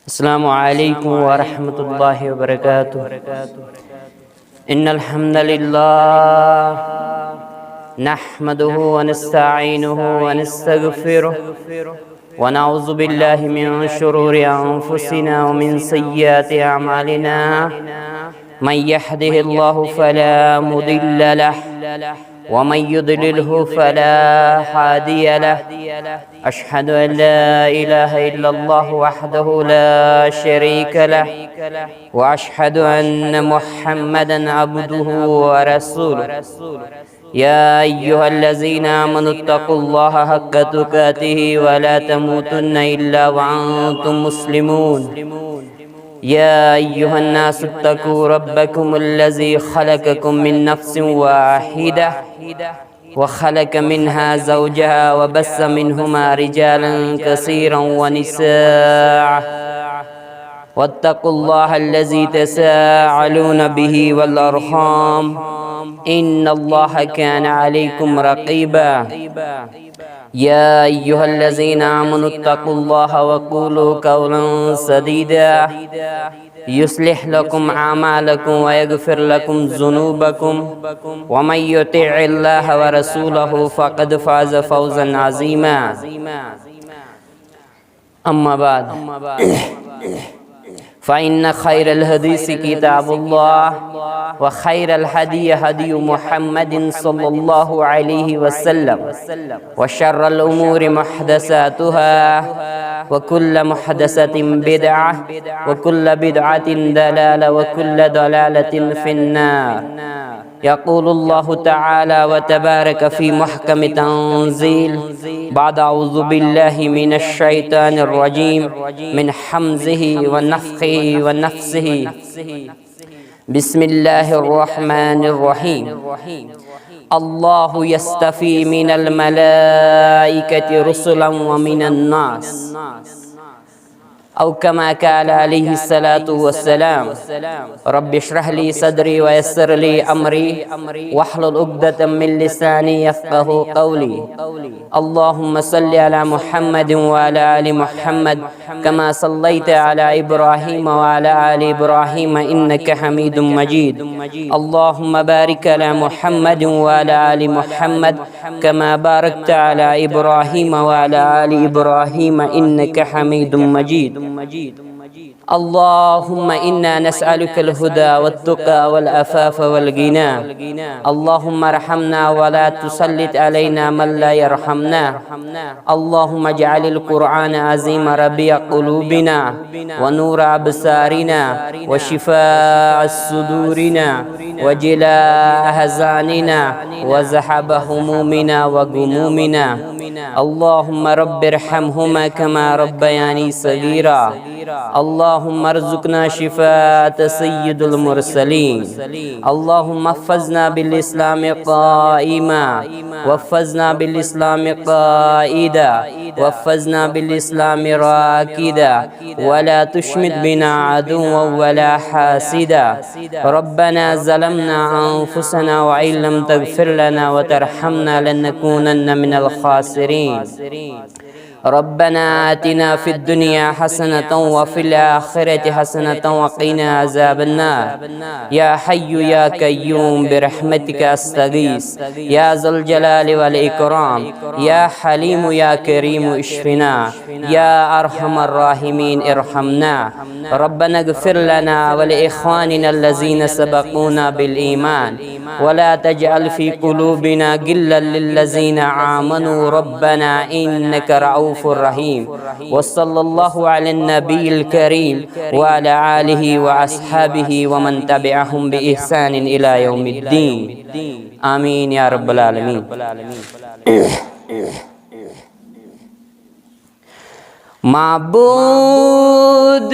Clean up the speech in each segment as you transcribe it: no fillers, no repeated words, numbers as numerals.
السلام عليكم ورحمة الله وبركاته. إن الحمد لله نحمده ونستعينه ونستغفره ونعوذ بالله من شرور أنفسنا ومن سيئات أعمالنا. من يهده الله فلا مضل له ومن يضلله فلا هادي له. أشهد أن لا إله إلا الله وحده لا شريك له وأشهد أن محمدا عبده ورسوله. يا أيها الذين آمنوا اتقوا الله حق تقاته ولا تموتن إلا وأنتم مسلمون. يا أيها الناس اتقوا ربكم الذي خلقكم من نفس واحدة وخلق منها زوجها وبث منهما رجالا كثيرا ونساء. واتقوا الله الذي تساءلون به والأرحام إن الله كان عليكم رقيبا. يا أيها الذين آمنوا اتقوا الله وقولوا قولا سديدا يصلح لكم أعمالكم ويغفر لكم ذنوبكم ومن يطع الله ورسوله فقد فاز فوزا عظيما. أما بعد فإن خير الحديث كتاب الله وخير الهدي هدي محمد صلى الله عليه وسلم وشر الأمور محدثاتها وكل محدثة بدعة وكل بدعة ضلالة وكل ضلالة في النار. يقول الله تعالى وتبارك في محكم تنزيل بعد أعوذ بالله من الشيطان الرجيم من حمزه ونفخه ونفسه. بسم الله الرحمن الرحيم. الله يستفي من الملائكة رسلا ومن الناس أو كما قال عليه الصلاة والسلام. رب اشرح لي صدري ويسر لي أمري واحلل عقدة من لساني يفقه قولي. اللهم صل على محمد وعلى آل محمد كما صليت على إبراهيم وعلى آل إبراهيم إنك حميد مجيد. اللهم بارك على محمد وعلى آل محمد كما باركت على إبراهيم وعلى آل إبراهيم إنك حميد مجيد. اللهم إنا نسألك الهدى والتقى والعفاف والغنى. اللهم ارحمنا ولا تسلط علينا من لا يرحمنا. اللهم اجعل القرآن عظيم ربيع قلوبنا ونور أبصارنا وشفاء صدورنا وجلاء أحزاننا وذهاب همومنا وغمومنا. اللهم رب ارحمهما كما ربياني صغيرا. اللهم ارزقنا شفاء سيد المرسلين. اللهم احفظنا بالإسلام قائما واحفظنا بالإسلام قائدا واحفظنا بالإسلام راكدا ولا تشمت بنا عدوا ولا حاسدا. ربنا ظلمنا أنفسنا وإن لم تغفر لنا وترحمنا لنكونن من الخاسرين. ربنا آتنا في الدنيا حسنة وفي الآخرة حسنة وقنا عذاب النار. يا حي يا قيوم برحمتك أستغيث يا ذا الجلال والإكرام. يا حليم يا كريم اشفنا. يا أرحم الراحمين ارحمنا. ربنا اغفر لنا ولإخواننا الذين سبقونا بالإيمان ولا تجعل في قلوبنا غلا للذين آمنوا ربنا إنك رؤوف رحيم. وصلى الله على النبي الكريم وعلى آله وأصحابه ومن تبعهم بإحسان إلى يوم الدين. آمين يا رب العالمين. معبود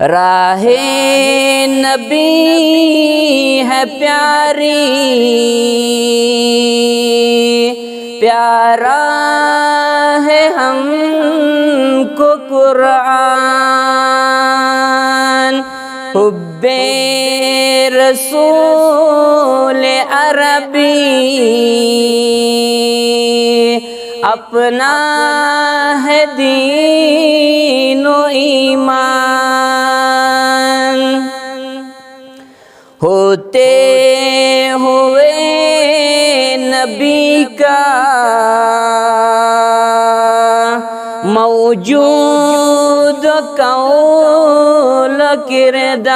راہ نبی ہے پیاری، پیارا ہے ہم کو قرآن، حب رسول عربی اپنا ہے دین و ایمان، ہوتے ہوئے نبی کا موجود قول کردار،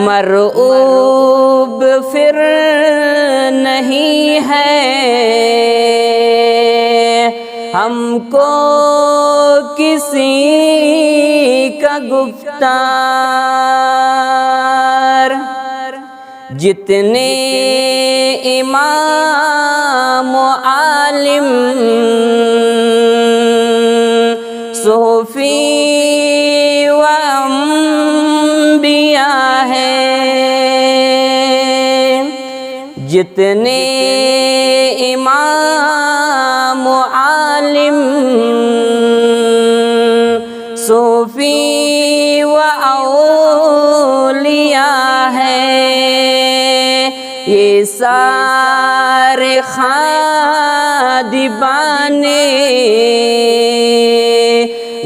مرعوب پھر نہیں ہے ہم کو کسی کا گفتار، جتنے امام و عالم صوفی و انبیاء ہیں، جتنے امام و عالم صوفی و اولیاء ہیں، یہ سارے خادمان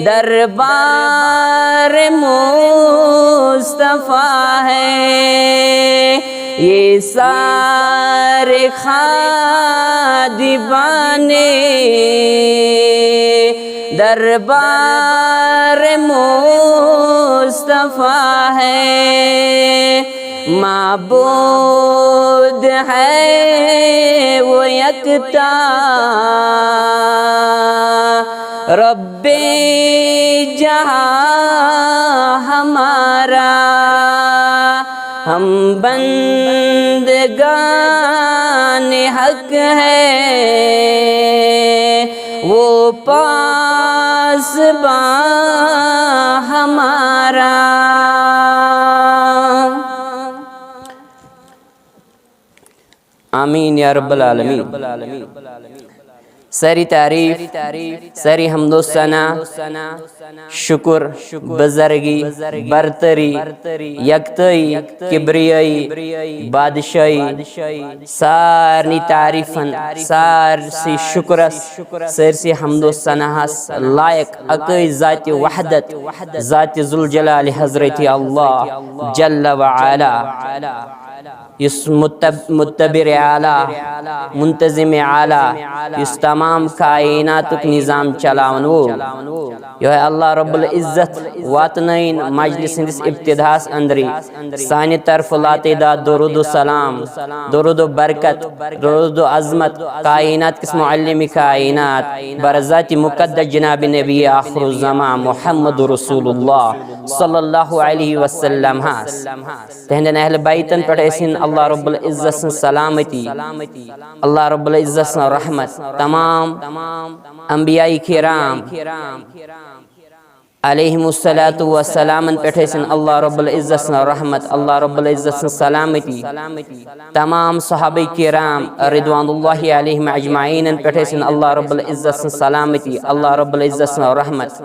دربار مصطفیٰ ہیں، یہ سارے خادمان دربار مصطفیٰ ہیں، معبود ہے وہ یکتا رب جہاں ہمارا، ہم بندگان حق ہیں وہ پاسباں ہمارا۔ آمین یا رب العالمین۔ ساری تعریف، ساری حمد و ثنا، شکر، بزرگی، برتری، یکتائی، کبریائی، بادشاہی، سارنی تعریفن، سارسی شکرس، سارسی حمد و ثناہس لائق اکی ذات وحدت، ذات ذوالجلال حضرت اللہ جل وعلا، اس متبر اعلیٰ، منتظم اعلیٰ، اس تمام کائنات نظام چلاون وول، یہ ہے اللہ رب العزت واتنین مجلس ہندس ابتداس اندری سانی طرف لاتعداد درود و سلام، درود و برکت، درود و عظمت کائنات کس معلم کائنات برذات مقدس جناب نبی آخر الزمان محمد رسول اللہ صلی اللہ علیہ وسلم ہاس تہندن اہل بیتن پر ایسن اللہ رب العزت سلامتی، اللہ رب العزت رحمت، تمام انبیاء کرام علیہم الصلاۃ والسلام پیٹھے اللہ رب العزت رحمت، اللہ رب العزت سلامتی، تمام صحابہ کرام رضوان اللہ علیہم اجمعین پیٹھے اللہ رب العزت سلامتی، اللہ رب العزت رحمت،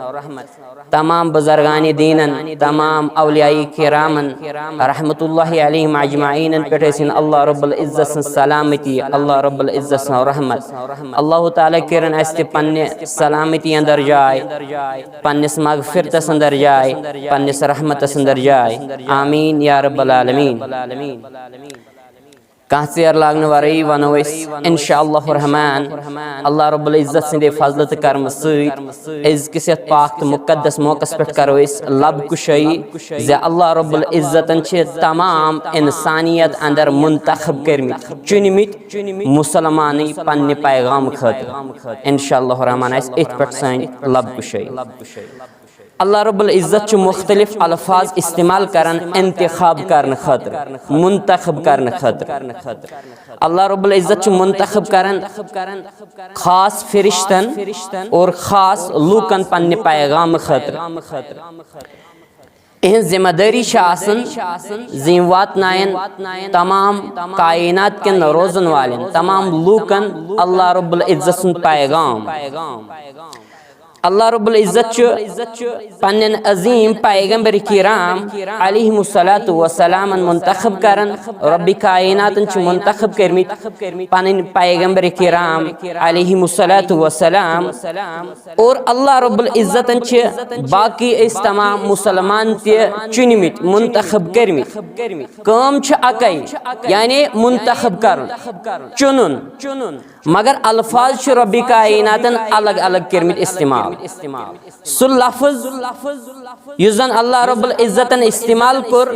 تمام بزرگان دینن، تمام اولیاء کرامن رحمت اللہ علیہم اجمعین پیٹھے اللہ رب العزت سلامتی، اللہ رب العزت رحمت، اللہ تعالیٰ کرن است پنہ سلامتی اندر جائے، پنس مغفرتس اندر جائے، پنس رحمتس اندر جائے، آمین یا رب العالمین۔ کہاں سے ارلاغن ورائی ونویس انشاءاللہ الرحمن اللہ رب العزت سندے فضلت کرم سید از کسیت پاک مقدس موقع پٹ کرویس لب کشائی زی اللہ رب العزت چھے تمام انسانیت اندر منتخب کرمت چنمت مسلمانی پنی پیغام خاطر انشاءاللہ الرحمن ایس ایت پٹ سائن لب کشائی۔ اللہ رب العزت مختلف الفاظ استعمال کرن انتخاب کرن خاطر، منتخب کرن خاطر. اللہ رب العزت منتخب کرن خاص فرشتن اور خاص لوکن پنہ پیغام خاطر. اہن ذمہ داری زین واتنائن تمام کائنات کن روزن والن تمام لوکن اللہ رب العزت سن پیغام. اللہ رب العزت پنن عظیم پیغمبر کرام علیہ الصلاۃ والسلام منتخب کرن. رب کائنات منتخب کرمت پنن پیغمبر کرام علیہ الصلاۃ والسلام. اور اللہ رب العزت باقی اس تمام مسلمان تہ چنمت منتخب کرمت. کام چھ اکائی یعنی منتخب کرن چنن، مگر الفاظ چھ رب کائنات الگ الگ کرمت استعمال. سو لفظ یزن اللہ رب العزت استعمال کر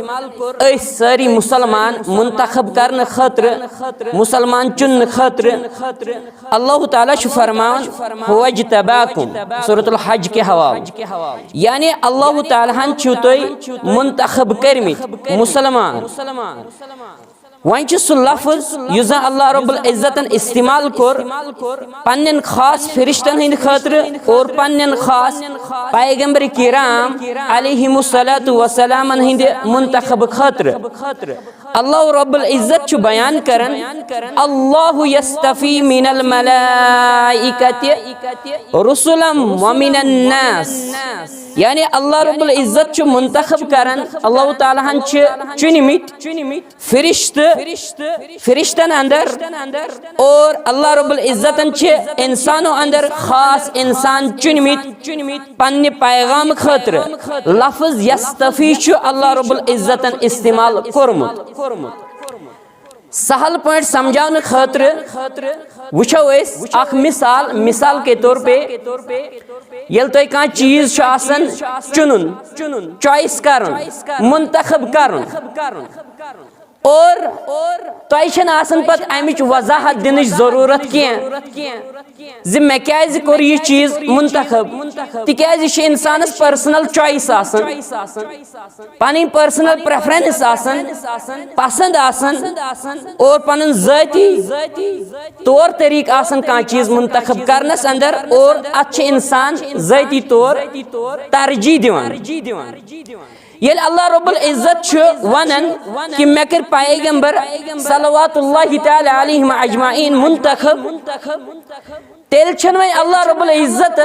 اس ساری مسلمان منتخب کرن خاطر، مسلمان چن خاطر. اللہ تعالیٰ فرمان هو اجتباکم سورۃ الحج کے حوالے، یعنی اللہ تعالیٰ تھی منتخب کرمت مسلمان. وہیں سہ لفظ یس زن اللہ رب العزت استعمال کور پنن خاص فرشتن ہند خاطر اور پنن خاص پیغمبر کرام علیہ الصلاۃ والسلام ہند منتخب خاطر. اللہ رب العزت بیان کرن اللہ یستفی من الملائکۃ رسلا ومن الناس، یعنی اللہ رب العزت منتخب کرن اللہ تعالیٰ چنمت فرشتن اندر اور اللہ رب العزت انسانوں اندر خاص انسان چنمت پنہ پیغام خاطر. لفظ یستفی اللہ رب العزت استعمال کورمت. سہل پٲٹھۍ سمجھاؤن خاطر وچھو اخ مثال کے طور پہ یل تُہۍ کانٛہہ چیز چنن چوائس کرن منتخب کرن اور تۄہہِ چھنہٕ آسان پتہٕ امِچ وضاحت دِنٕچ ضروٗرت کینٛہہ زِ مےٚ کیازِ کوٚر یہِ چیز منتخب، تِکیازِ یہِ چھِ انسانس پٔرسنل چوائس آسان، پنٕنۍ پٔرسنل پریفرنس آسان، پسند آسان اور پنُن ذٲتی طور طریقہٕ آسان کانٛہہ چیز منتخب کرنس اندر، اور اتھ چھِ انسان ذٲتی طور ترجیح دِوان. یل اللہ رب العزت ونن کہ مے کر پیغمبر صلوات اللہ تعالی علیہم اجمعین منتخب، تیل چھن وۄنۍ اللہ رب العزت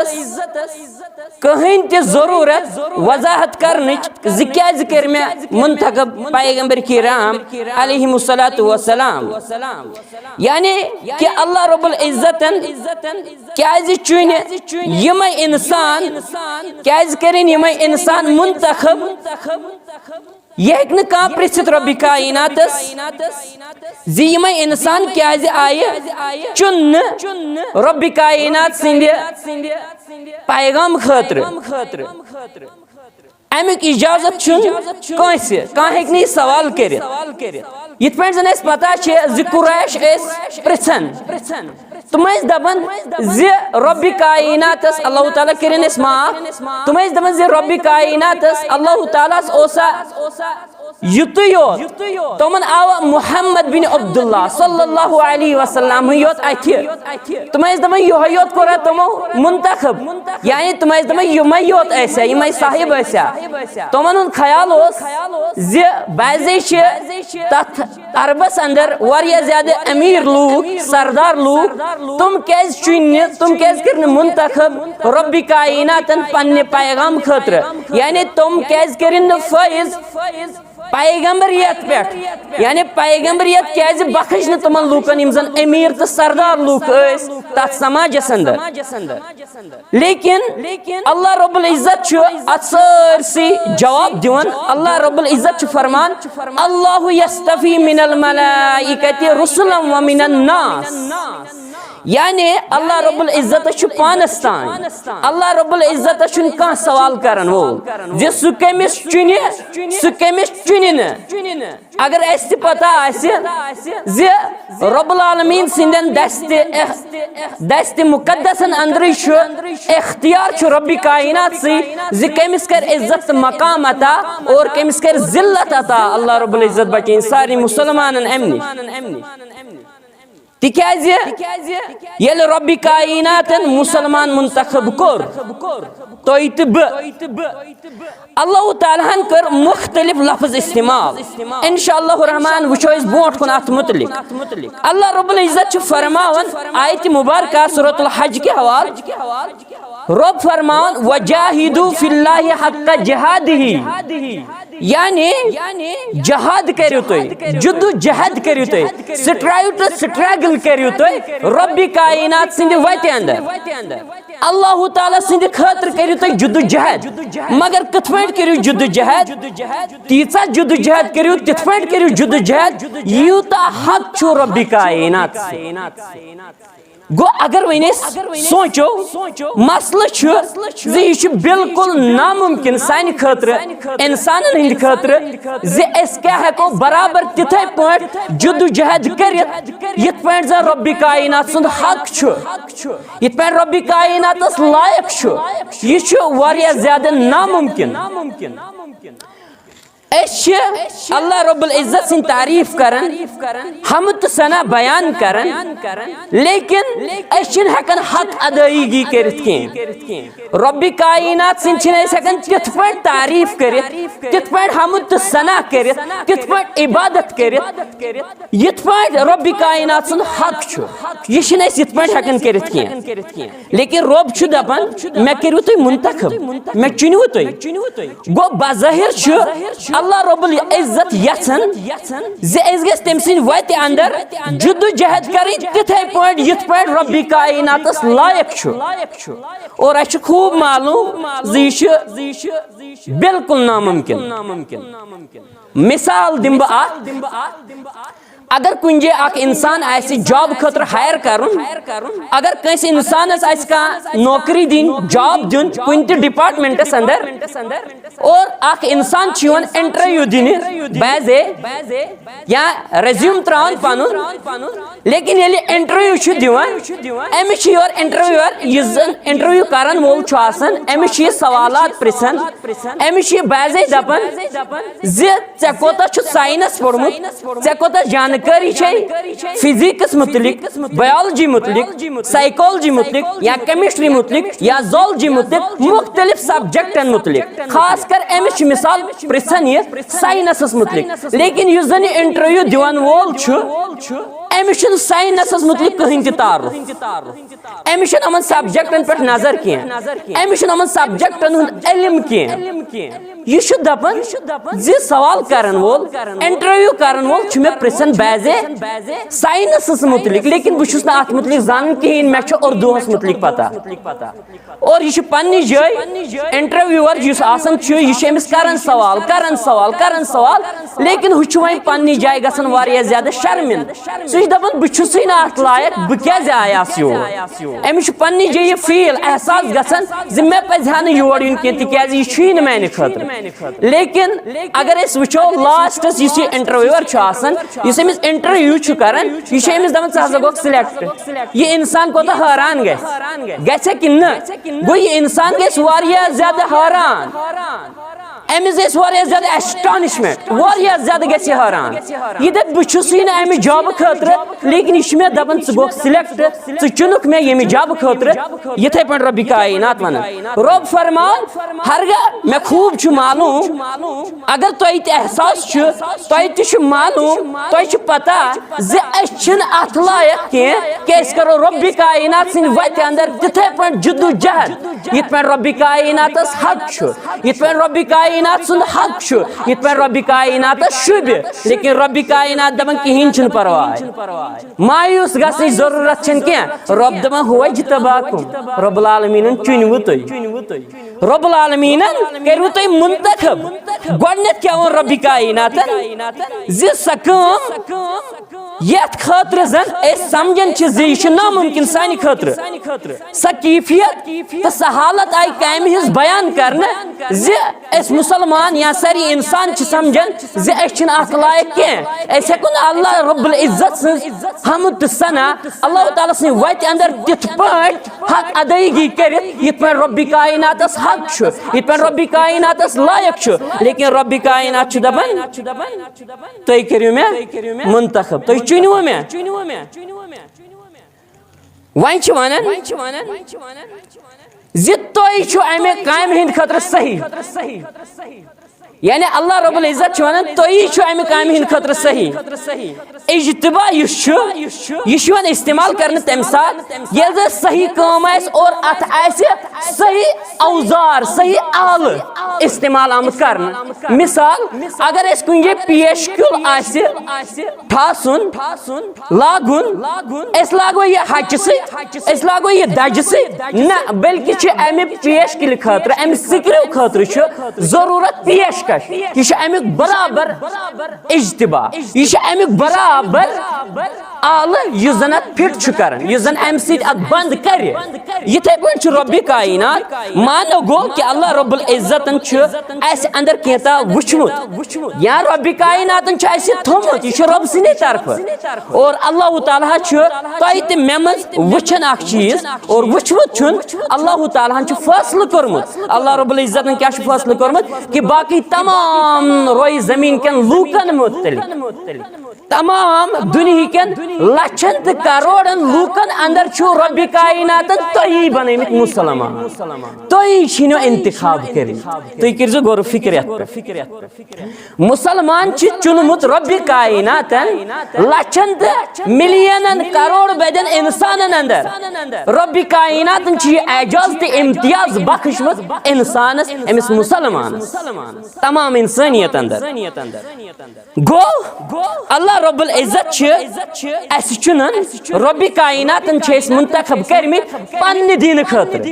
کہین تہ ضرورت وضاحت کرنچ زِ کیازِ کر مے منتخب پیغمبر کرام علیہ الصلاۃ والسلام. یعنی کہ اللہ رب العزت کیازِ چُنہِ یمے انسان، کیازِ کرن یمے انسان منتخب. یہ ہیٚکہِ نہٕ کانٛہہ پرژھِتھ رۄبِ کائناتس زِ یمے انسان کیازِ آیہِ چُننہٕ رۄبِ کائنات سٕنٛدِ پیغام خاطر. امیُک اجازت چھُنہٕ کٲنٛسہِ، کانٛہہ ہیٚکہِ نہٕ یہِ سوال کٔرِتھ. یِتھ پٲٹھۍ زن اسہِ پتہ چھِ زِ قُریش ٲسۍ پرژھان، تم ٲسۍ دپان زِ رۄبِ کائناتس اللہ تعالیٰ کٔرِنۍ اَسہِ معاف، تم ٲسۍ دپان زِ رۄبِ کائناتس اللہ تعالیٰ اوسا یُتُے یوت تمن آو محمد بن عبداللہ صلی اللہ علیہ وسلم یوت اتھِ، تم ٲسۍ دپان یِہوے یوت کوٚرا تمو منتخب، یعنی تم ٲسۍ دپان یِمے یوت ٲسیا، یِمے صاحب ٲسیا. تمن ہُنٛد خیال اوس زِ بعضے چھِ تتھ عربس اندر واریاہ زیادٕ امیر لوٗکھ، سردار لوٗکھ، تم کیازِ چُنہِ، تم کیازِ کٔرۍ نہٕ منتخب رۄبِ کائناتن پننہِ پیغام خٲطرٕ، یعنی تم کیازِ کٔرِنۍ نہٕ فٲیض پیغمبریت پہ، یعنی پیغمبریت کیازِ بخش نہٕ تمن لوٗکن یم زن امیر تہٕ سردار لوٗکھ ٲسۍ تتھ سماجس اندر. لیکن اللہ رب العزت چھُ اتھ سٲرسٕے جواب دِوان. اللہ رب العزت چھُ فرمان اللہ یستفی من الملائکۃ رسلا ومن الناس، یعنی اللہ رب العزت چھ پانس تان اللہ رب العزت چھ کان سوال کرن وول زِ سُہ کٔمِس چُنہِ سُہ کٔمِس چُنہِ نہٕ اگر اَسہِ تہِ پتہ آسہِ زِ رب العالمین سٕنٛدٮ۪ن دستِ مقدسن اندرٕے چھُ اختیار چھُ ربِ کائنات سی زِ کٔمِس کر عزت تہٕ مقام عطا اور کٔمِس کر ذلت عطا اللہ رب العزت بچٲیِن سارنٕے مُسلمانن اَمہِ نِش تِکیٛازِ ییٚلہِ ربِ کائناتن مسلمان منتخب کوٚر تُہۍ تہٕ بہٕ اللہ تعالیٰ ہن کٔر مختلف لفظ استعمال انشاء اللہ الرحمن وٕچھو أسۍ برونٛٹھ کُن اتھ متعلق اللہ رب العزت چھُ فرماوان آیتہِ مبارکہ سورۃ الحج کہِ حوالہٕ رب فرماوان وجاہدوا فی اللہ حق جہادہ یعنی جہاد کٔرِو تُہۍ جدو جہد کٔرِو تُہۍ سٹرایو تہٕ سٹرگل کٔرِو تُہۍ ربِ کائنات سٕنٛدِ وتہِ اندر اللہ تعالیٰ سٕنٛدِ خٲطرٕ کٔرِو تُہۍ جدو جہد مگر کِتھ پٲٹھۍ کٔرِو جدو جہد تیٖژاہ جدو جہد کٔرِو تِتھ پٲٹھۍ کٔرِو جدو جہد یوٗتاہ حق چھُ ربِ کائنات گو اگر وۄنۍ أسۍ سونچو مسلہٕ چھُ زِ یہِ چھُ بالکل ناممکن سانہِ خٲطرٕ انسانن ہٕنٛدِ خٲطرٕ زِ أسۍ کیٛاہ ہٮ۪کو برابر تِتھے پٲٹھۍ جدو جہد کٔرِتھ یِتھ پٲٹھۍ زن ربِ کائنات سُنٛد حق چھُ یِتھ پٲٹھۍ ربِ کائناتس لایق چھُ یہِ چھُ واریاہ زیادٕ ناممکن أسۍ چھِ اللہ رب العزت سٕنٛز تعریف کران حمد تہٕ ثنا بیان کران لیکن أسۍ چھِنہٕ ہٮ۪کان حق ادٲیگی کٔرِتھ کینٛہہ ربِ کائنات سٕنٛدۍ چھِنہٕ أسۍ ہٮ۪کان تِتھ پٲٹھۍ تعریف کٔرِتھ تِتھ پٲٹھۍ حمد تہٕ ثنا کٔرِتھ تِتھ پٲٹھۍ عبادت کٔرِتھ یِتھ پٲٹھۍ ربِ کائنات سُنٛد حق چھُ یہِ چھِنہٕ أسۍ یِتھ پٲٹھۍ ہٮ۪کان کٔرِتھ کینٛہہ لیکن رب چھُ دپان مےٚ کٔرِو تُہۍ منتخب مےٚ چُنِوٕ تُہۍ گوٚو بظٲہر چھُ اللہ رب العزت یژھان زِ أسۍ گژھِ تٔمۍ سٕنٛدِ وتہِ اندر جدو جہد کرٕنۍ تِتھے پٲٹھۍ یِتھ پٲٹھۍ ربِ کائناتس لایق چھُ اور اَسہِ چھُ خوب معلوم زِ یہِ چھُ بالکل ناممکن مثال دِمہٕ بہٕ اکھ اگر کُنہِ جایہِ اکھ انسان آسہِ جاب خٲطرٕ ہایر کرُن اگر کٲنٛسہِ انسانس آسہِ کانٛہہ نوکری دِنۍ جاب دیُن کُنہِ تہِ ڈپارٹمنٹس اندر اور اکھ انسان چھُ یِوان انٹرویو دِنہِ بیزے یا ریزیوم تراوان پنُن لیکن ییٚلہِ انٹرویو چھُ دِوان أمِس چھُ یورٕ انٹرویور یُس زن انٹرویو کرن وول چھُ آسان أمِس چھِ یہِ سوالات پرژھان أمِس چھُ یہِ بیزے دپان زِ ژےٚ کوتاہ چھُتھ ساینس پوٚرمُت ژےٚ کوتاہ جانکٲری چھے فزیکس متعلق بایولوجی متعلق سائیکالوجی متعلق یا کیمسٹری متعلق یا زولوجی متعلق مختلف سبجیکٹن متعلق خاص کر أمِس چھِ مثال پرژھان یہِ ساینسس متعلق لیکن یُس زن یہِ انٹرویو دِوان وول چھُ أمِس چھُنہٕ ساینسس متعلق کٕہٕنۍ تہِ تعارُف أمِس چھُنہٕ یِمن سبجیکٹن پٮ۪ٹھ نظر کینٛہہ أمِس چھُنہٕ یِمن سبجیکٹن ہُنٛد علم کینٛہہ یہِ چھُ دپان زِ سوال کرن وول انٹرویو کرن وول چھُ مےٚ پرژھان بیزے ساینسس متعلق لیکن بہٕ چھُس نہٕ اتھ متعلق زانان کِہیٖنۍ مےٚ چھُ اردوٗہس متعلق پتہ اور یہِ چھُ پننہِ جایہِ انٹرویور یُس آسان چھُ یہِ چھُ أمِس کران سوال لیکن ہُہ چھُ وۄنۍ پننہِ جایہِ گژھان واریاہ زیادٕ شرمنٛد سُہ چھُ دپان بہٕ چھُسٕے نہٕ اتھ لایق بہٕ کیازِ آیاس یور أمِس چھُ پننہِ جایہِ یہِ فیٖل احساس گژھان زِ مےٚ پزِ ہا نہٕ یور یُن کینٛہہ تِکیازِ یہِ چھُے نہٕ میانہِ خٲطرٕ لیکن اگر أسۍ وٕچھو لاسٹس یُس یہِ انٹرویور چھُ آسان یُس أمِس انٹرویو چھُ کران یہِ چھُ أمِس دپان ژٕ ہسا گوٚکھ سِلیکٹ یہِ انسان کوتاہ حٲران گژھِ کِنہٕ نہٕ گوٚو یہِ انسان گژھِ واریاہ زیادٕ حٲران أمِس گژھِ واریاہ زیادٕ ایسٹانِشمنٹ واریاہ زیادٕ گژھِ یہِ حٲران یہِ دپہِ بہٕ چھُسٕے نہٕ امہِ جابہٕ خٲطرٕ لیکن یہِ چھُ مےٚ دپان ژٕ گوٚکھ سِلیکٹ ژٕ چُنُکھ مےٚ ییٚمہِ جابہٕ خٲطرٕ یِتھے پٲٹھۍ ربِ کائنات ونان رب فرمان ہرگاہ مےٚ خوب چھُ معلوم اگر تۄہہِ تہِ احساس چھُ تۄہہِ تہِ چھُ معلوم تۄہہِ چھُ پتہ زِ أسۍ چھِنہٕ اتھ لایق کینٛہہ کہِ أسۍ کرو ربِ کائنات سٕنٛدِ وتہِ اندر تِتھے پٲٹھۍ جدو جہد یِتھ پٲٹھۍ ربِ کائناتس حق چھُ یِتھ پٲٹھۍ ربِ کائنات سُنٛد حق چھُ یِتھ پٲٹھۍ ربِ کائناتس شوٗبہِ لیکن ربِ کائنات دپان کِہیٖنۍ چھُنہٕ پرواے مایوٗس گژھنٕچ ضروٗرت چھنہٕ کینٛہہ رب دپان ہوے اجتباکُم رب العالمیٖنن چُنوٕ تُہۍ رب العالمیٖنن کٔرِو تُہۍ منتخب گۄڈٕنیتھ کیاہ ووٚن ربِ کائناتن زِ سۄ کٲم یت خاطر زن اس سمجھن چھ زی یہ ناممکن سانہ خاطر سا کیفیت تو سا حالت آئی کامہ ہز بیان کرنے زی اس مسلمان یا ساری انسان چھ سمجھن زی اس چھن اتھ لائق کی اس ہیکن اللہ رب العزت سن حمد تو ثنا اللہ تعالی سن وت اندر تت پٹ حق ادائیگی کرت یت پہ رب کائنات اس حق چھ یت پہ رب کائنات اس لائق چھ لیکن رب کائنات چھ دبن تُہۍ کٔرِو مےٚ منتخب تُہۍ چُنِوٕ مےٚ وۄنۍ چھِ وَنان زِ تُہۍ چھُو اَمہِ کامہِ ہٕنٛدِ خٲطرٕ صحیح یعنی اللہ رب العزت چھُ وَنان تُہی چھُو اَمہِ کامہِ ہٕنٛدِ خٲطرٕ صحیح اجتباع یُس چھُ یہِ چھُ یِوان استعمال کرنہٕ تَمہِ ساتہٕ ییٚلہِ زن صحیح کٲم آسہِ اور اتھ آسہِ صحیح اوزار صحیح آلہٕ استعمال آمُت کرنہٕ مثال اگر أسۍ کُنہِ جایہِ پیش کیُل آسہِ ٹھاسُن لاگُن أسۍ لاگو یہِ ہچہِ سۭتۍ أسۍ لاگو یہِ دَجہِ سۭتۍ نہ بلکہِ چھِ اَمہِ پیش کِلہِ خٲطرٕ اَمہِ سِکرِو خٲطرٕ چھُ ضروٗرت پیش یہ امیک برابر اجتباع یہ امیک برابر آلہ یہ زن ات فٹ کران یہ زن ام سید ات بند کر یتھے پہ رب کائنات مانو گو کہ اللہ رب العزت اس اندر کیتا وچھمت یا رب کائنات اس تھومت یہ رب سندی طرف اور اللہ تعالیٰ تہ تہ مے مز وچھن اخ چیز اور وچھمت چھن اللہ تعالیٰ فیصلہ کورمت اللہ رب العزت کیا فیصلہ کورمت کہ باقی تمام روئی زمین کن لوکن متعلق تمام دنیا کن لچھن تو کروڑن لوکن اندر چھو رب کائنات تہی بنیمت مسلمان تہی چھنو انتخاب کری تہی کرزو غور فکریت مسلمان چھ چنمت رب کائنات لچھن تو ملینن کروڑ بدن انسانن اندر رب کائنات چھ اعجاز تو امتیاز بخشمت انسانس امس مسلمان تمام انسانیت اندر گو اللہ رب العزت اس چنن رب کائنات منتخب کرمت پنہ دین خاطر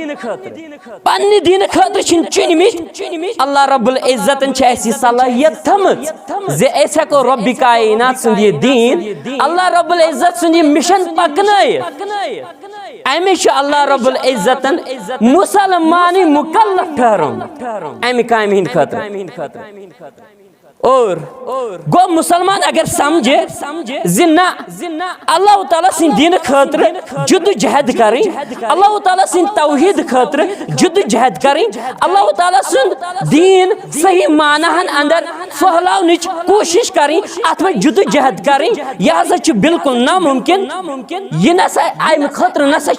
پنہ دین خاطر چنمت اللہ رب العزت اس صلاحیت تھمت زِ أسۍ ہیکو رب کائنات سند یہ دین اللہ رب العزت سند یہ مشن پکنائت امس اللہ رب العزت مسلمان مکلف ٹھہرون امہ کامہ ہند خاطر اور گو مسلمان اگر سمجھے زنہ اللہ تعالیٰ سن دین خاطر جد جہد کریں اللہ تعالیٰ سن توحید خاطر جد جہد کریں اللہ تعالیٰ سن دین صحیح معنیٰ اندر پھہلاونچ کوشش کریں ات میں جد جہد کریں یہ ہسا بالکل ناممکن یہ نسا امہ خاطر نسا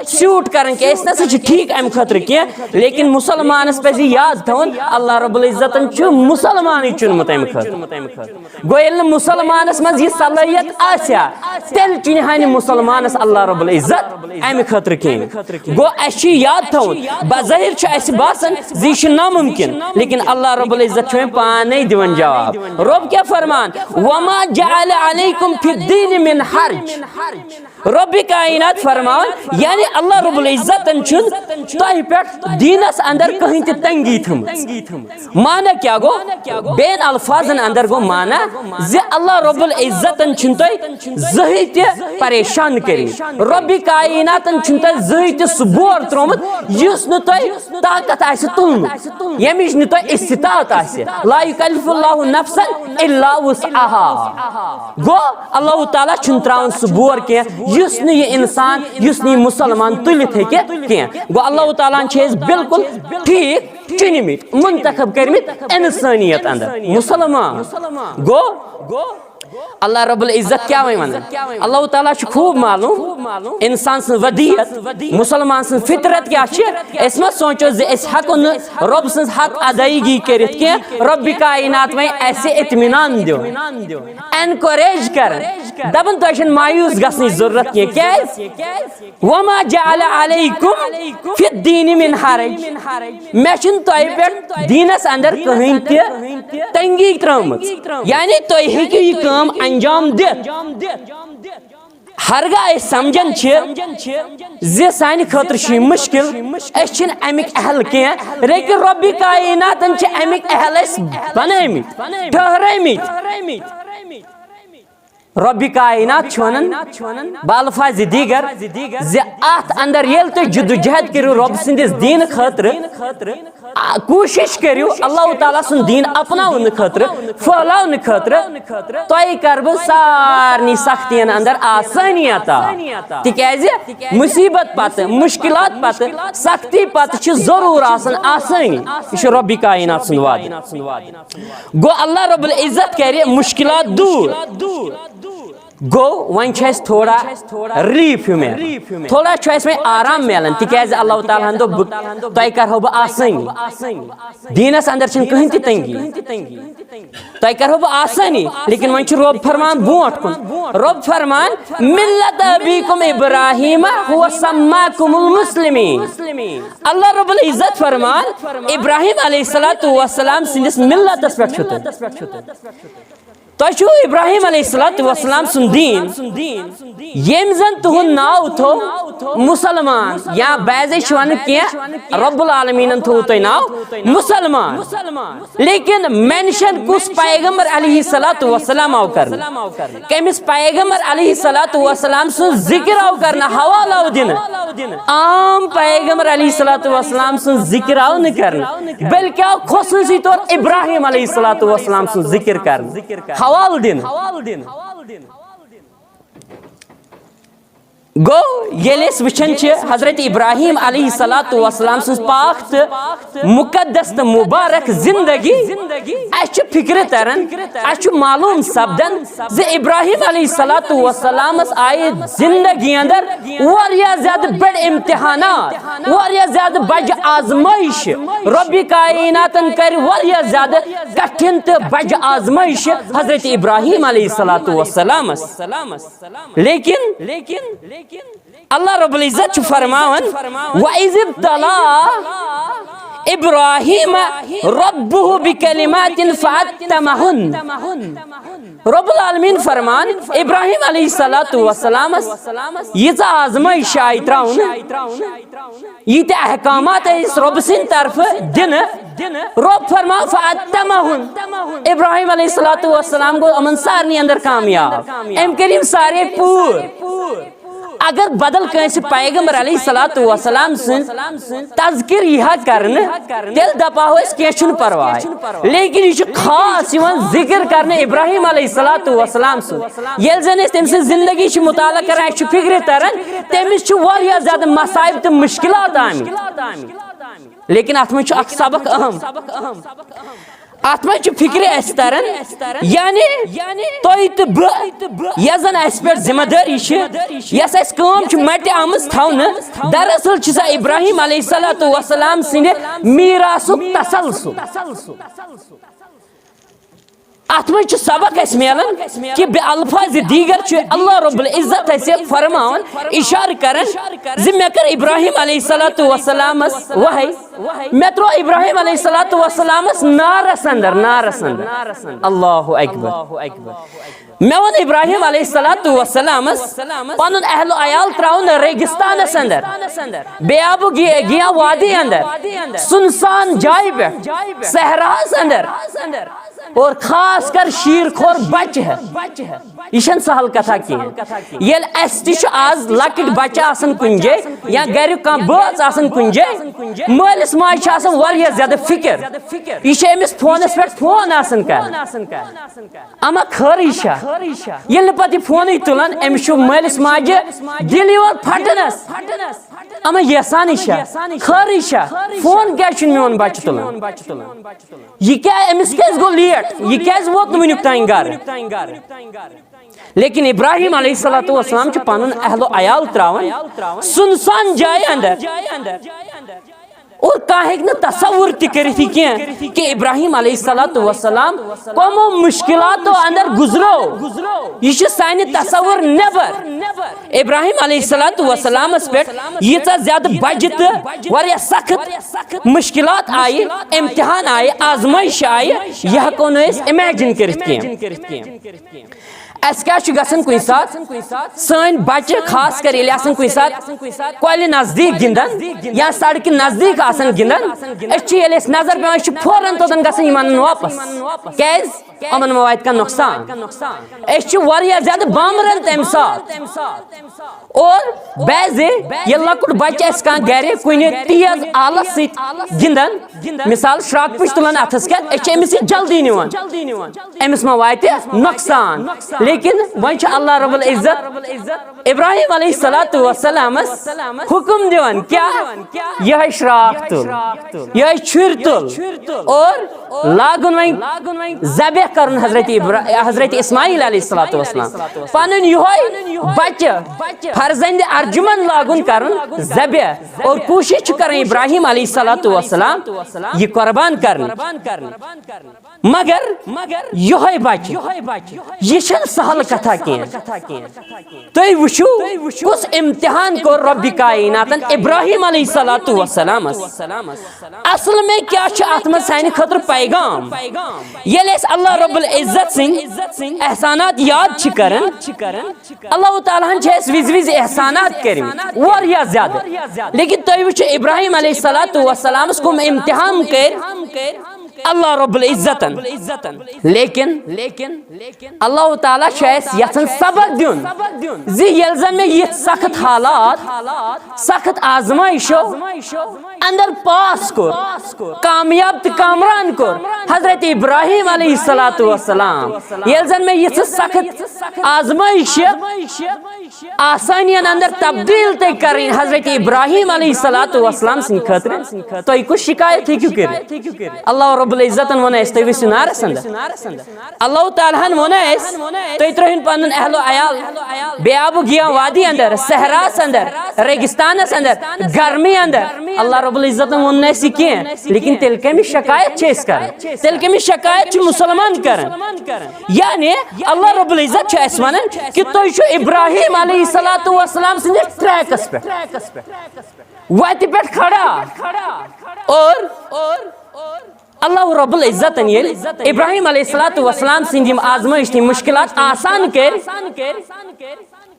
سیوٹ کریں کہ اس نسا ٹھیک امہ خاطر کی لیکن مسلمانس پہ یاد تھون اللہ رب العزت مسلمان چن گو یل مسلمانس مز یہ صلاحیت آسیا تیل چنہان مسلمانس اللہ رب العزت امہ خاطر کہیں گو اس یاد تھون بظاہر اس باسان زی ناممکن لیکن اللہ رب العزت پانے دون جواب رب کیا فرمان وما جعل علیکم فی الدین من حرج رب کائنات فرمان یعنی اللہ رب العزت تہ پہ دینس اندر کہیں تہ تنگی تھمت مانا کیا گو بین الفاظن اندر گو مانا زی اللہ رب العزت زہی تہ پریشان کری رب کائنات تہ زہی تہ سہ بور ترومت یس نہ تہ طاقت آسہ تلنک یمچ نہ تہ استطاعت آسہ لا یکلف اللہ نفسا الا وسعها گو اللہ تعالیٰ چھن تراون سہ بور کی یس نہ یہ انسان یس نہ یہ مسلمان تلت ہیکہ کی گو اللہ تعالیٰ بالکل ٹھیک چنمت منتخب کرمت انسانیت اندر مسلمان گو اللہ رب العزت کیا اللہ تعالیٰ خوب معلوم انسان سن ودیت مسلمان سن فطرت کیا اس مت سوچو اس ہیکو رب سن حق ادائیگی کرت کی رب کائنات میں ایسے اطمینان دیو انکوریج کر دبن تو مایوس گھنی ضرورت کی وما جعل علیکم فی الدین من حرج میں چھن تہ پہ دینس اندر کہیں تہ تنگی ترمت یعنی تہ ہیکو یہ کام انجام دت ہرگاہ سمجھن زی سانہ خاطر مشکل اس امیک اہل کی لیکن رب کائنات امیک اہل بنامت ٹھہرامت رب کائنات چھونن بالفاظ دیگر زِ اتھ اندر ییٚلہِ تُہۍ جدوجہد کٔرِو رۄب سٕنٛدِس دین خٲطرٕ کوٗشش کٔرِو اللہ تعالیٰ سُنٛد دین اپناونہٕ خٲطرٕ پھٔہلاونہٕ خٲطرٕ تۄہہِ کَرٕ بہٕ سارنٕے سختین اندر آسٲنی عطا تِکیازِ مُصیبت پتہٕ مُشکلات پتہٕ سختی پتہٕ چھِ ضروٗر آسان آسٲنی یہِ چھُ رۄبِ کائنات سُنٛد وعدٕ گوٚو اللہ رب العزت کرِ مُشکلات دوٗر گو ون تھوڑا ریلیف ہیو ملان تھوڑا آرام ملان تکیاز اللہ تعالیٰ ہن دوٚپ تۄہہِ کرہو بہٕ آسٲنی دینس اندر چھنہٕ کٕہٕنۍ تہِ تنگی تۄہہِ کرہو بہٕ آسٲنی لیکن وۄنۍ چھُ رۄب فرمان برونٛٹھ کُن رۄب فرمان ملت ابیکم ابراہیم هو سماکم المسلمین اللہ رب العزت فرمان ابراہیم علیہ الصلوۃ والسلام سٕنٛدِس ملتس پٮ۪ٹھ چھُو تۄہہِ چھُو ابراہیم علیہ الصلوۃ والسلام سُنٛد دین ییٚمۍ زن تُہُنٛد ناو تھوٚو مسلمان یا بعضے چھِ ونان کینٛہہ رب العالمیٖنن تھوٚو تۄہہِ ناو مسلمان لیکن مینشن کُس پیغمبر علیہ الصلوۃ والسلام آو کرنہٕ کٔمِس پیغمبر علیہ الصلوۃ والسلام سُنٛد ذکر آو کرنہٕ حوالہٕ آو دِنہٕ عام پیغمبر علیہ الصلوۃ والسلام سُنٛد ذکر آو نہٕ کرنہٕ بلکہ آو خصوٗصی طور ابراہیم علیہ الصلوۃ والسلام سُنٛد ذکر کرنہٕ حوالہ دِنہٕ گو ییٚلہِ أسۍ وٕچھان چھِ حضرت ابراہیم علیہ الصلوۃ والسلام سٕنٛز پاک تہٕ مقدس تہٕ مُبارک زندگی اَسہِ چھُ فِکرِ تران اَسہِ چھُ معلوٗم سپدان زِ ابراہیم علیہ الصلوۃ والسلامس آیہِ زندگی اندر واریاہ زیادٕ بٔڑۍ امتحانات واریاہ زیادٕ بجہِ آزمٲیشہِ رۄبِ کائناتن کرِ واریاہ زیادٕ کٹھِن تہٕ بجہِ آزمٲیشہِ حضرت ابراہیم علیہ الصلوۃ والسلامس لیکن اللہ رب العزت چھُ فرماوان وَإِذِ ابْتَلَىٰ إِبْرَاهِيمَ رَبُّهُ بِكَلِمَاتٍ فَأَتَّمَہُنَّ رب العالمین فرمان ابراہیم علیہ الصلوۃ والسلامس ییٖژاہ آزمٲیش آیہِ تراونہٕ ییٖتیاہ احکامات ٲسۍ رۄبہٕ سٕنٛدِ طرفہٕ دِنہٕ رۄب فرمان فَأَتَّمَہُنَّ ابراہیم علیہ الصلوۃ والسلام گوٚو یِمن سارنٕے اندر کامیاب أمۍ کٔرۍ یِم سارے پوٗرٕ اگر بدل کٲنٛسہِ پیغمبر علیہ الصلوۃ والسلام سٕنٛز تذکر ییٖہا کرنہٕ تیٚلہِ دپاہو أسۍ کینٛہہ چھُنہٕ پرواے لیکن یہِ چھُ خاص یِوان ذکر کرنہٕ ابراہیم علیہ الصلوۃ والسلام سُنٛد ییٚلہِ زن أسۍ تٔمۍ سٕنٛز زندگی چھِ مُطالعہ کران اَسہِ چھُ فِکرِ تران تٔمِس چھُ واریاہ زیادٕ مصائب تہٕ مُشکلات آمٕتۍ لیکن اتھ منٛز چھُ اکھ سبق اہم اتھ منٛز چھُ فِکرِ اَسہِ تران یعنی تُہۍ تہٕ بہٕ یۄس زن اَسہِ پٮ۪ٹھ ذمہ دٲری چھِ یۄس اَسہِ کٲم چھِ مٹہِ آمٕژ تھاونہٕ دراصل چھِ سۄ ابراہیم علیہ الصلوۃ والسلام سٕنٛدِ میٖراثُک تسلسل اتھ منٛز چھُ سبق اَسہِ ملان کہِ بے الفاظِ دیگر چھُ اللہ رب العزت اَسہِ فرماوان اِشارٕ کران زِ مےٚ کٔر ابراہیم علیہ الصلوۃ والسلامس وحی مےٚ تروو ابراہیم علیہ الصلوۃ والسلامس نارس اندر اللہ اکبر مےٚ ووٚن ابراہیم علیہ الصلوۃ والسلامس پنُن اہل و عیال تراوُن ریگستانس اندر بیٚیہِ آو بہٕ گِیا وادی اندر سُنسان جایہِ پٮ۪ٹھ صحراہس اندر اور خاص کر شیٖر کھور بچہِ ہٮ۪تھ یہِ چھنہٕ سہل کتھا کینٛہہ ییٚلہِ اَسہِ تہِ چھُ آز لۄکٕٹۍ بچہِ آسان کُنہِ جایہِ یا گریُک کانٛہہ بٲژ آسان کُنہِ جایہِ مٲلِس ماجہِ چھِ آسان واریاہ زیادٕ فِکر یہِ چھِ أمِس فونس پٮ۪ٹھ فون آسان کران اما خٲرٕے چھا ییٚلہِ نہٕ پتہٕ یہِ فونٕے تُلان أمِس چھُ مٲلِس ماجہِ دِل یِوان پھٹنس اما یژھانٕے چھا خٲرٕے چھا فون کیازِ چھُنہٕ میون بچہِ تُلان یہِ کیٛاہ أمِس کیازِ گوٚو لیٹ یہِ کیازِ ووت نہٕ وُنیُک تانۍ گرٕ لیکن ابراہیم علیہ الصلوۃ والسلام چھُ پنُن اہل و عیال تراوان سُنسان جایہِ اندر اور کانٛہہ ہیٚکہِ نہٕ تصور تہِ کٔرِتھ یہِ کینٛہہ کہِ ابراہیم علیہ الصلوۃ والسلام کمو مُشکلاتو اندر گُزرو یہِ چھُ سانہِ تصور نٮ۪بر ابراہیم علیہ الصلوۃ والسلامس پٮ۪ٹھ ییٖژاہ زیادٕ بجہِ تہٕ واریاہ سخت مُشکلات آیہِ امتحان آیہِ آزمٲیش آیہِ یہِ ہٮ۪کو نہٕ أسۍ اِمیجن کٔرِتھ کینٛہہ اس کیا چھ گژھان کُنہِ ساتہٕ سٲنۍ بچہِ خاص کر ییٚلہِ آسان کُنہِ ساتہٕ کۄلہِ نزدیٖک گِنٛدان یا سڑکہِ نزدیٖک آسان گِنٛدان أسۍ چھِ ییٚلہِ أسۍ نظر پیوان أسۍ چھِ فوراً توٚتن گژھان یِمن اَنُن واپس کیازِ یِمن ما واتہِ کانٛہہ نۄقصان أسۍ چھِ واریاہ زیادٕ بامبران تمہِ ساتہٕ اور بعضِ ییٚلہِ لۄکُٹ بچہِ آسہِ کانٛہہ گرِ کُنہِ تیز آلس سۭتۍ گِنٛدان مثال شراکہٕ پِچ تُلان اتھس کٮ۪تھ أسۍ چھِ أمِس یہِ جلدی نِوان أمِس ما واتہِ نۄقصان لیکن وۄنۍ چھُ اللہ رب العزت ابراہیم علیہ الصلوۃ والسلامس حکم دِوان کیٛاہ یِہے شراکھ تُل یِہے چھُرِ تُل اور لاگُن وۄنۍ ذبح کرُن حضرت اسماعیل علیہ الصلوۃ والسلام پنُن یِہوے بچہِ فرزند ارجمن لاگُن کرُن ذبح اور کوٗشش چھِ کران ابراہیم علیہ الصلوۃ والسلام یہِ قۄربان کرنٕچ مگر یِہوے بچہِ یہِ چھنہٕ سہل کتھا کینٛہہ تُہۍ وٕچھِو کُس امتحان کوٚر رۄبِ کایناتن ابراہیم علیہ الصلوۃ والسلامس اصل میں کیٛاہ چھُ اتھ منٛز سانہِ خٲطرٕ پیغام ییٚلہِ أسۍ اللہ رب العزت سٕنٛدۍ احسانات یاد چھِ کران اللہ تعالیٰ ہن چھِ اَسہِ وِزِ وِزِ احسانات کٔرمٕتۍ واریاہ زیادٕ لیکن تُہۍ وٕچھِو ابراہیم علیہ الصلوۃ والسلامس کٕم امتحان کٔرۍ اللہ رب العزتن لیکن اللہ تعالیٰ چھُ اَسہِ یژھان سبق دیُن زِ ییٚلہِ زن مےٚ یِتھ سخت حالات سخت آزمٲیشو اندر پاس کوٚر کامیاب تہٕ کامران کوٚر حضرت ابراہیم علیہ الصلوۃ والسلام ییٚلہِ زن مےٚ یِژھٕ سخت آزمٲیشہِ آسٲنین اندر تبدیل تے کریں حضرت ابراہیم علیہ الصلوۃ والسلام سٕنٛدِ خٲطرٕ تُہۍ کُس شکایت ہیٚکِو کٔرِتھ اللہ رب العزتن ووٚن اَسہِ تُہۍ ؤسِو نارس اندر اللہ تعالیٰ ہن ووٚن اَسہِ تُہۍ ترٛٲوِن پنُن اہل و عیال بیٚیہِ آبہٕ گیا وادی اندر صحراہس اندر ریگستانس اندر گرمی اندر اللہ رب العزتن ووٚن نہٕ اَسہِ یہِ کینٛہہ لیکن تیٚلہِ کٔمِچ شکایت چھِ أسۍ کران تیٚلہِ کٔمِچ شکایت چھِ مُسلمان کران یعنی اللہ رب العزت چھُ اَسہِ ونان کہِ تُہۍ چھِو ابراہیم علیہ الصلوۃ والسلام سٕنٛدِس ٹریکس پٮ۪ٹھ وتہِ پٮ۪ٹھ کھڑا اور اللہ رب العزتن ییٚلہِ ابراہیم علیہ الصلوۃ والسلام سٕنٛدۍ یِم آزمٲیش تِم مُشکلات آسان کٔرۍ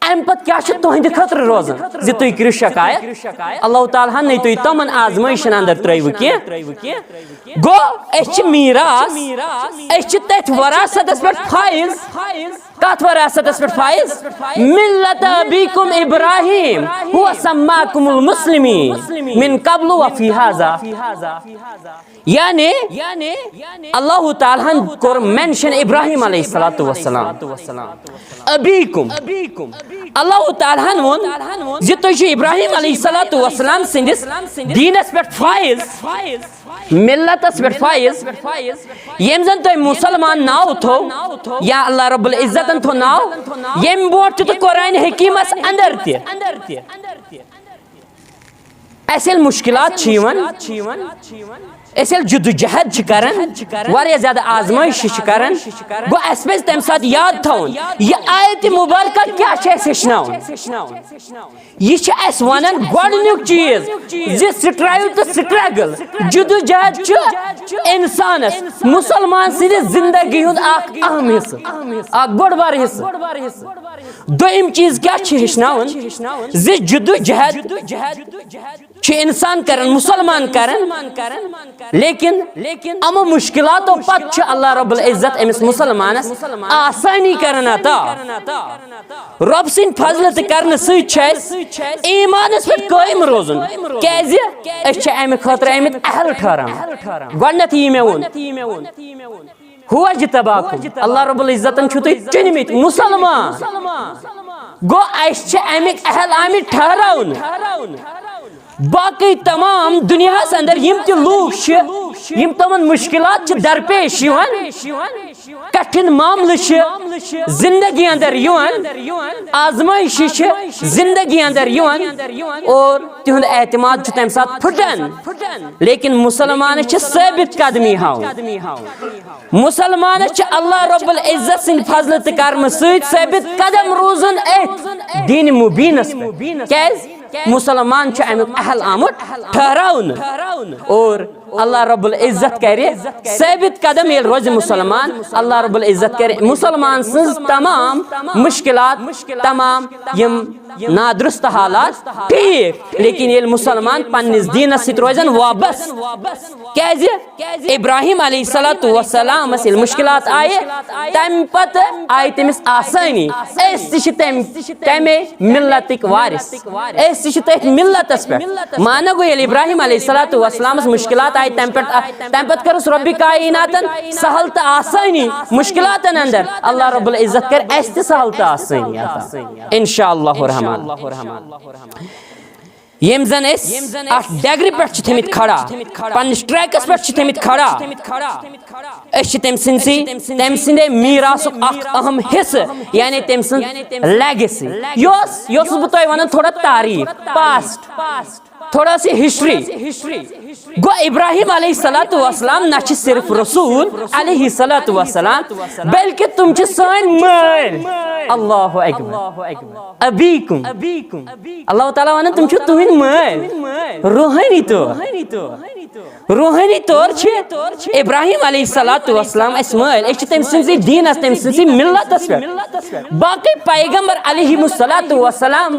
امہِ پتہٕ کیٛاہ چھُ تُہنٛدِ خٲطرٕ روزان زِ تُہۍ کٔرِو شکایت اللہ تعالیٰ ہن نَے تُہۍ تِمن آزمٲیشن اندر ترٲیوٕ کینٛہہ گوٚو أسۍ چھِ میٖراث أسۍ چھِ تٔتھۍ وراثتس پٮ۪ٹھ فٲیض کتھ وراثتس پٮ۪ٹھ فٲیض ملت ابیکم ابراہیم هو سماکم المسلمین من قبل وفی ھذا یعنی اللہ تعالیٰ ہن کوٚر مینشن ابراہیم علیہ الصلوۃ والسلام ابیکم اللہ تعالیٰ ہن ووٚن زِ تُہۍ چھِو ابراہیم علیہ الصلوۃ والسلام سٕنٛدِس دیٖنس پٮ۪ٹھ فٲیض ملتس پٮ۪ٹھ فٲیض ییٚمۍ زن تۄہہِ مُسلمان ناو تھوٚو یا اللہ رب العزتن تھوٚو ناو ییٚمہِ برونٛٹھ تہِ تہٕ قرآنِ حکیٖمس اندر تہِ اَسہِ ییٚلہِ مُشکلات چھِ یِوان أسۍ ییٚلہِ جدوجہد چھِ کران واریاہ زیادٕ آزمٲیش چھِ کران گوٚو اَسہِ پزِ تمہِ ساتہٕ یاد تھاوُن یہِ آیتِ مُبارکہ کیٛاہ چھِ اَسہِ ہیٚچھناوان یہِ چھِ اَسہِ ونان گۄڈٕنیُک چیٖز زِ سٹرایو تہٕ سٹرگل جدوجہد چھُ اِنسانس مُسلمان سٕنٛدِ زندگی ہُنٛد اکھ اہم حصہٕ اکھ بوٚڑ بار حصہٕ دوٚیِم چیٖز کیٛاہ چھِ ہیٚچھناوان زِ جدوجہد چھُ اِنسان کران مُسلمان کران لیکن یِمو مُشکلاتو پتہٕ چھُ اللہ رب العزت أمِس مُسلمانس آسٲنی کران عطا رۄب سٕنٛدِ فضلہٕ تہٕ کرنہٕ سۭتۍ چھُ اَسہِ ایٖمانس پٮ۪ٹھ قٲیِم روزُن کیٛازِ أسۍ چھِ امہِ خٲطرٕ آمٕتۍ اہل ٹھہراونہٕ گۄڈٕنیتھ یی مےٚ ووٚن ہُو اجتباکُم اللہ رب العزتن چھُو تُہۍ چُنمٕتۍ مُسلمان گوٚو اَسہِ چھِ امیِکۍ اہل آمٕتۍ ٹھہراونہٕ باقٕے تمام دُنیاہس اندر یِم تہِ لوٗکھ چھِ یِم تِمن مُشکلات چھِ درپیش یِوان کٹھِن معاملہٕ چھِ زندگی اندر یِوان آزمٲیشہِ چھِ زندگی اندر یِوان اور تِہُنٛد اعتماد چھُ تمہِ ساتہٕ پھُٹان لیکن مُسلمانس چھِ ثٲبت قدمی ہاوٕنۍ مُسلمانس چھِ اللہ رب العزت سٕنٛدِ فضلہٕ تہٕ کرمہٕ سۭتۍ ثٲبت قدم روزُن أتھۍ دیٖنِ مُبیٖنس پٮ۪ٹھ کیٛازِ مسلمان چھُ امیُک اہل آمُت ٹھہراونہٕ اور اللہ رب العزت کرے ثابت قدم یل روز مسلمان اللہ رب العزت کرے مسلمان سز تمام مشکلات تمام یم نادرست حالات ٹھیک لیکن یل مسلمان پنس دینس ست روزن وابس کیازِ ابراہیم علیہ السلام یل مشکلات آئے تم پتہ آئی تمس آسانی اس تمے ملتک وارث اس تھی ملتس پہ مانا گو یل ابراہیم علیہ السلام مشکلات آئی تم پت کرس رب کائناتن سہل تو آسانی مشکلاتن اندر اللہ رب العزت کر اس تہ سہل تو آسانی انشاءاللہ الرحمن یم زن اس اخ ڈگری پہ تھمت کھڑا پنس ٹریکس پہ تھمت کھڑا اس تم سندے میراث اخ اہم حصہ یعنی تم سن لیگسی یس بہ تہ ون تھوڑا تاریخ پاسٹ تھوڑا سی ہسٹری گو ابراہیم علیہ السلام نہ صرف رسول علیہ السلام بلکہ تم سن مل اللہ اکبر ابیکم اللہ تعالیٰ ون تم تہند مل روحانی طور ابراہیم علیہ السلام اس مل اس تم سنسی دینس تم سنسی ملتس پہ باقی پیغمبر علیہ السلام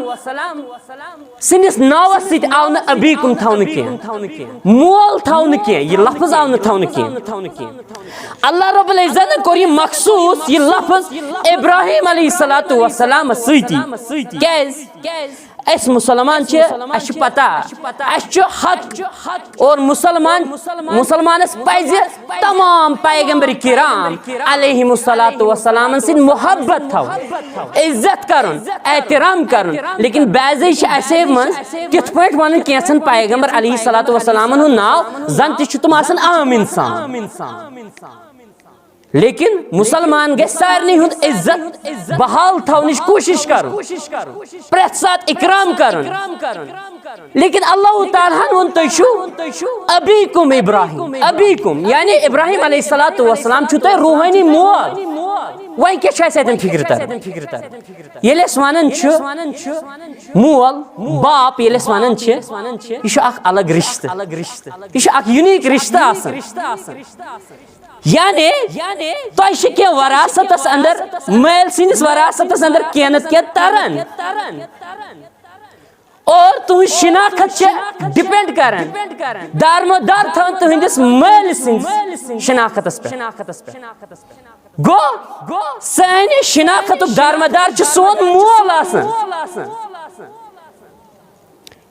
سنس ناوس ست آو نہ ابیکم تھون کی مول تھون کی یہ لفظ آو نہ تھون کی اللہ رب العزت کور یہ مخصوص یہ لفظ ابراہیم علیہ السلام سیتی کیز اس مسلمان اس پتہ اس حق اور مسلمانس پزِ تمام پیغمبر کرام علیہ السلام سن محبت تھو عزت کرن احترام کرن لیکن بعضی ایسے من تتھ پٲٹھۍ ون کینٛژن پیغمبر علیہ السلام ہُنٛد ناو زن تہِ چھُ تِم آسان عام انسان لیکن مسلمان گژھِ سارنٕے ہُنٛد عزت بحال تھاونٕچ کوشش کرُن پرٛٮ۪تھ ساتہٕ اکرام کرُن لیکن اللہ تعالیٰ ون تُہۍ چھُو ابیکم ابراہیم ابیکم یعنی ابراہیم علیہ السلام چھُ تۄہہِ روحانی مول وۄنۍ کیٛاہ چھُ اَسہِ اَتٮ۪ن فکر تران ییٚلہِ أسۍ ونان چھِ مول باپ ییٚلہِ أسۍ ونان چھِ یہِ چھُ اکھ الگ رشتہٕ یہِ چھُ اکھ یونیٖک رشتہٕ آسان یعنی تۄہہِ چھِ وراثتس اندر مٲلۍ سٕنٛدِس وراثتس اندر کینٛہہ نتہٕ کینٛہہ تران اور تہنٛز شناخت ڈپینڈ کران دارمدار تھاون تہنٛدِس مٲلۍ سٕنٛدِس شناختس پہ گو سانہِ شناختُک دارمدار چھُ سون مول آسان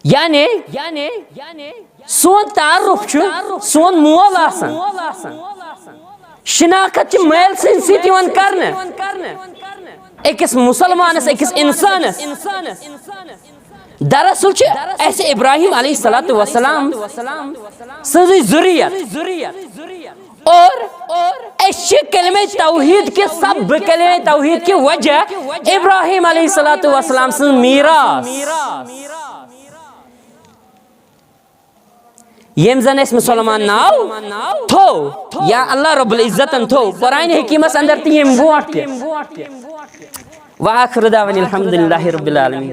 یعنی سون تعارف چھُ سون مول آسان شناخت مٲلۍ سٕنٛدۍ سۭتۍ یِوان کرنہٕ أکِس مسلمانس أکِس انسانس دراصل ایسے ابراہیم علیہ السلام سنزی ذریت اور اس کلمہ توحید کے سب کلمہ توحید کی وجہ ابراہیم علیہ السلام سن میراث یم زن اس مسلمان ناو تھو یا اللہ رب العزتن تھو قرآن حکیمس اندر تیم بوٹ وآخر دعوانی الحمدللہ رب العالمین